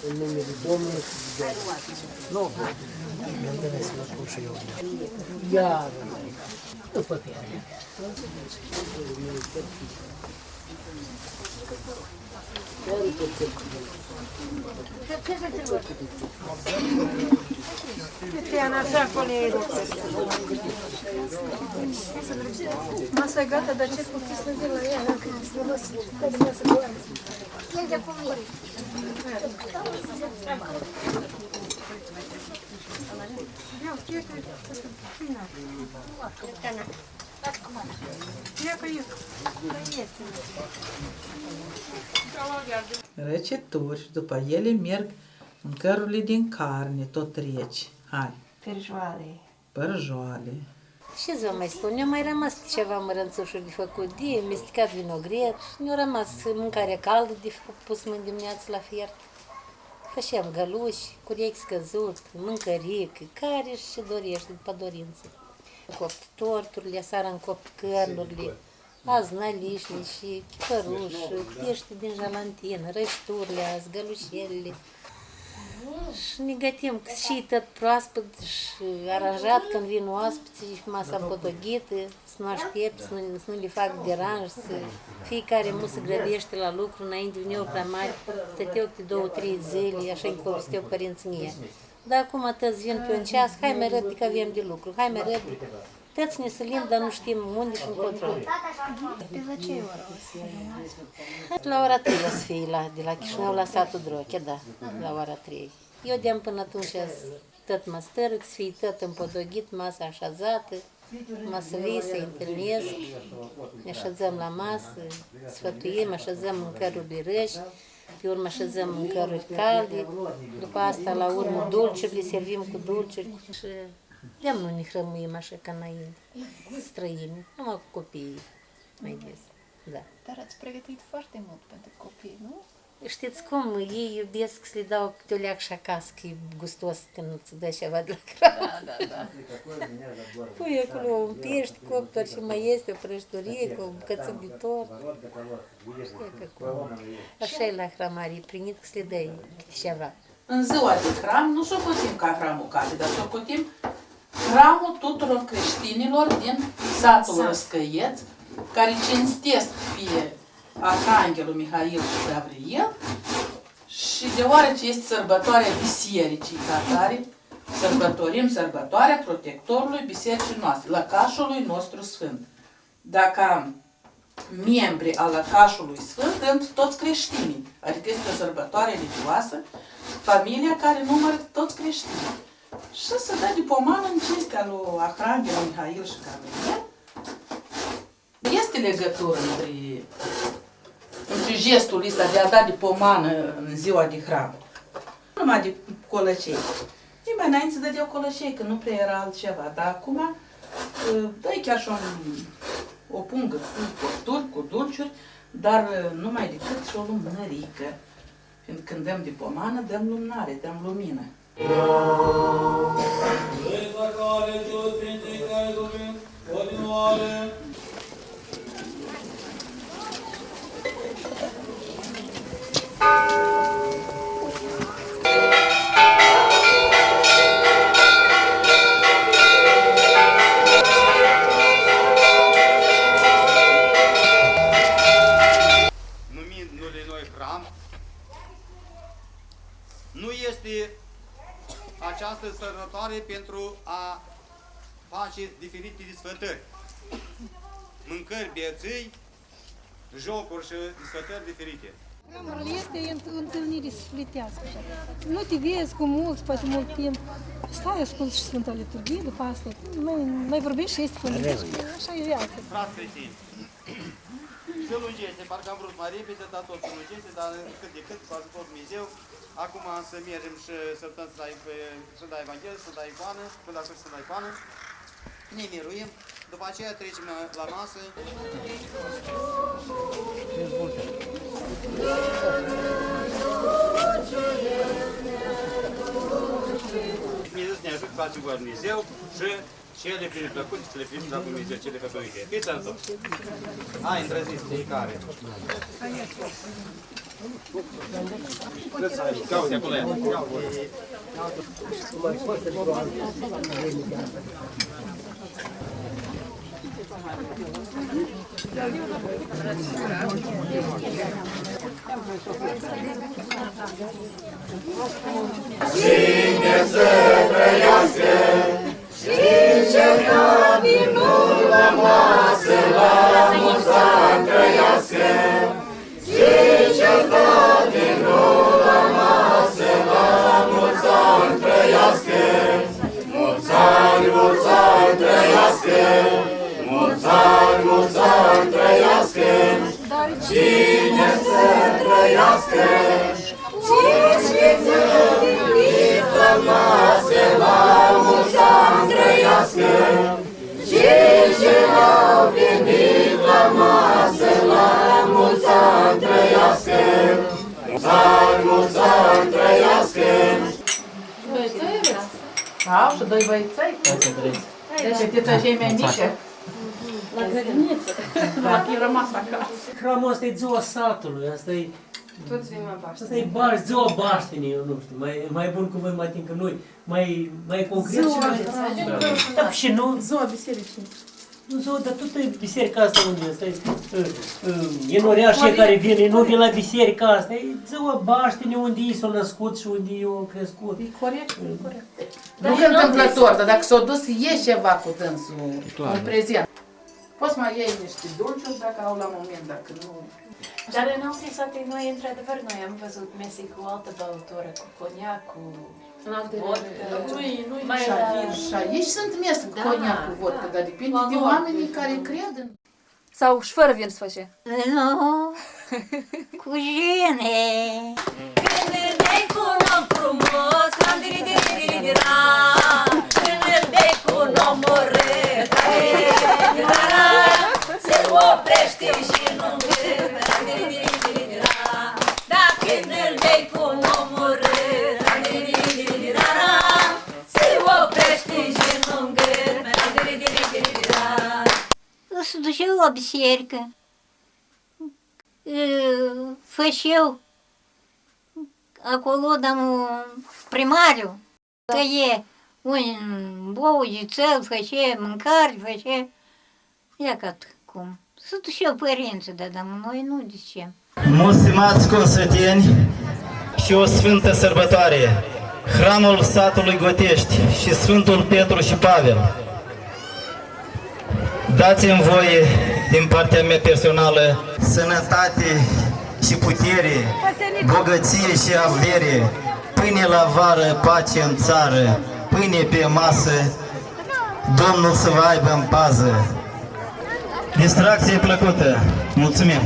În numele Domnului nu, să vă spun și eu. Iar, după piele. Masa gata, dar ce puteți să de la ea? Răcituri și după ele merg mâncărurile din carne, tot reci. Hai. Pârjoale. Pârjoale. Ce să mai spun, ne-a mai rămas ceva mărănțușuri de făcut, de mestecat vinogret, ne-a rămas mâncare caldă de pus mâini dimineață la fiert. Făceam găluși, cureic scăzut, mâncăric, care și dorește, după dorință. Copt torturile, seara în copt cărnurile, azi nălișle și chipăruș, pește din jalantină, rășturile azi, gălușelele. Și ne gătim și tot proaspăt și aranjat când vin oaspeții, masa împotoghită, să nu aștept, să nu le fac deranj, să fiecare mu se grăbește la lucru înainte veneau prea mari, stăteau câte 2-3 zile, așa încolo stăteau părinții în ea. Dar acum toți vin pe un ceas, hai mai răbde că avem de lucru, hai mai răbde. Toți ne sălim, dar nu știm unde și încotro. Pe la ce oră o să fie? La ora 3 o să fie de la Chișinău la satul Droche, da, la ora 3. Eu de-am până atunci tot mă stărg, să fie tot împodoghit, masa așezată, mă să vii, să întâlnesc, ne așezăm la masă, sfătuim, așezăm mâncărurile răși, pe urmă așezăm mâncăruri calde, după asta la urmă dulciuri, le servim cu dulciuri și de-am nu ne hrămuim așa ca înainte, străini, numai cu copiii mai des, da. Dar ați pregătit foarte mult pentru copii, nu? Știți cum, ei iubesc să le dau câte o leac și acasă, că e gustos când îți dă ceva de la crapă. Da. Pui acolo un pește copt, și mai este o prăjitorie cu o bucăță de tort. Așa e la hramarii, primit că să le dai câte ceva. În ziua de hram nu socotim ca hramul Cate, dar socotim hramul tuturor creștinilor din satul Răscăieț, care cinstesc pe Arhanghelul Mihail și Gabriel și deoarece este sărbătoarea Bisericii Tatare, sărbătorim sărbătoarea protectorului Bisericii noastre, lăcașului nostru sfânt. Dacă membri al lăcașului sfânt sunt toți creștinii, adică este o sărbătoare religioasă, familia care numără toți creștinii. Și să dă de pomană în cinstea lui Arhanghelul Mihail și Gabriel. Este legătură între gestul ăsta de a da de pomană în ziua de hram. Nu numai de colăcei. Nimeni înainte să dădeau colăcei, că nu prea era altceva. Dar acum dă-i chiar și o pungă cu costuri, cu dulciuri, dar numai decât și o lumânărică. Fiindcă când dăm de pomană, dăm lumânare, dăm lumină. Nu este această sărbătoare pentru a face diferite desfătări. Mâncări, biețâi, jocuri și desfătări diferite. Este întâlnire sufletească. Nu te vezi cu mulți, poate mult timp. Stai, asculți și Sfânta Liturghie, după asta mai vorbești și este pământești. Așa e viața. Frați creștini, se lungește, parcă am vrut mai repede, dar tot se lungește, dar cât de cât, cu ajutorul Dumnezeu. Acum să mergem și să dăm să dai Evanghelie, să dai icoană, până la sfârșit să dai icoană. Ne miruim, după aceea trecem la masă. Dumnezeu să ne ajute, facem voia Dumnezeu și cele prin plăcute să le primim la Dumnezeu, cele făcăuite. Fiți în tot! Hai, îndrăziți fiecare! Cauți acolo ea! Cine să trăiască și ce dă vinul la masă, la mulți ani trăiască. Și ce dă vinul la masă, la mulți ani trăiască. Mulți ani trăiască. Mulți ani trăiască. Cine să trăiască și să vinit la masă, la mulți ani trăiască. Și ce au venit la masă, la mulți ani trăiască. Mulți ani trăiască. Băieței aveți? Au și doi băieței. Deci știți așa mai mică. La grădiniță. Dacă e rămas acasă. Hramul ăsta e ziua satului, asta e... Toți vin la Paște. Asta e ziua Baștenii, eu nu știu, mai bun cuvânt mai timp că noi, mai concret și mai... Da, și nu... Ziua bisericii. Nu ziua, dar tot e biserica asta unde asta e noriașii care vin, nu vin la biserica asta, e ziua Baștenii unde ei s-au născut și unde ei au crescut. E corect, e corect. Nu că întâmplător, dar dacă s-a dus, e ceva cu dânsul în prezent. Poți mai iei niște dulciuri dacă au la moment, dacă nu... Dar în alte sate noi, într-adevăr, noi am văzut mese cu altă băutură, cu coniac, cu vodcă. Mai Și aici sunt mese cu coniac, cu vodcă, dar depinde de oamenii care cred în... Sau și fără vin se face? Nu, cu jene. Când îl dai cu un om frumos, la-diri-diri-diri-dira. Când îl dai cu un om urât, la-diri-diri-diri-dira. Se oprește și nu-mi la-diri-diri-diri-dira. Dar când îl dai cu un om urât, la-diri-diri-diri-dira. Se oprește și nu-mi la-diri-diri-diri-dira. Se duceau la biserică, făceau acolo, primariu, tăie un bou de țel, făcea mâncare, făcea, ia ca cum. Se duceau părinții, dar noi nu zicem. Mulți stimați consăteni și o sfântă sărbătoare, hramul satului Gotești și Sfântul Petru și Pavel. Dați-mi voie, din partea mea personală, sănătate și putere, bogăție și avere, pâine la vară, pace în țară, pâine pe masă, Domnul să vă aibă în pază. Distracție plăcută! Mulțumim!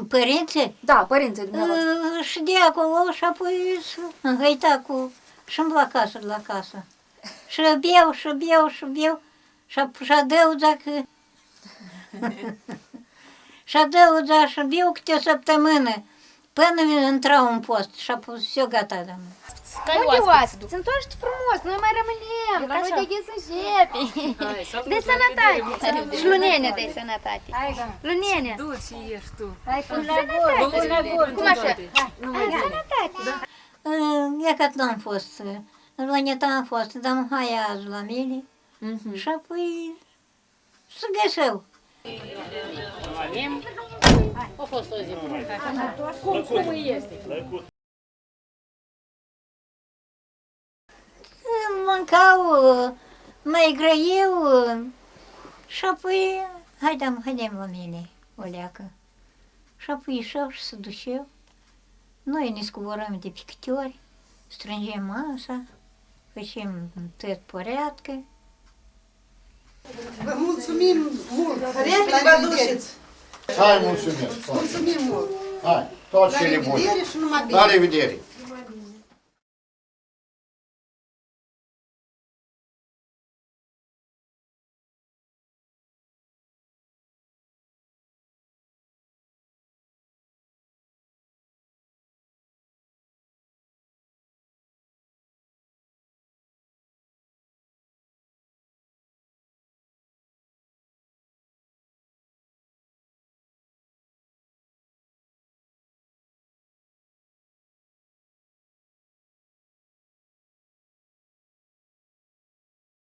Părinții? Da, părinții dumneavoastră. Și de acolo și apoi îngăita cu și-mi la casă. Și beau și adăuga că... și adăuga și beau câte o săptămână până intrau în post și apoi все gata. Unde oaspeți? Întoarce-te frumos, noi mai rămânem, la noi de gheț începe. De sănătate. Și Lunenia de sănătate. Lunenia. Du-ți și ești tu. Hai, până la gură. Cum așa? Sănătate. Я как am fost, în Loneta am fost, dar hai azi la mine și apoi să găseu. A fost o zi. Cum este? Mâncau mai greu și apoi haidem la mine o leacă. Și apoi ieșeau și se duceau. Noi ne scuvorăm de pe câte ori, strângem masa, facem tot poreatcă. Vă mulțumim mult! Repede vă duceți! Hai, mulțumesc! Mulțumim mult! Hai, tot La cele bune! revedere și numai bine! La revedere!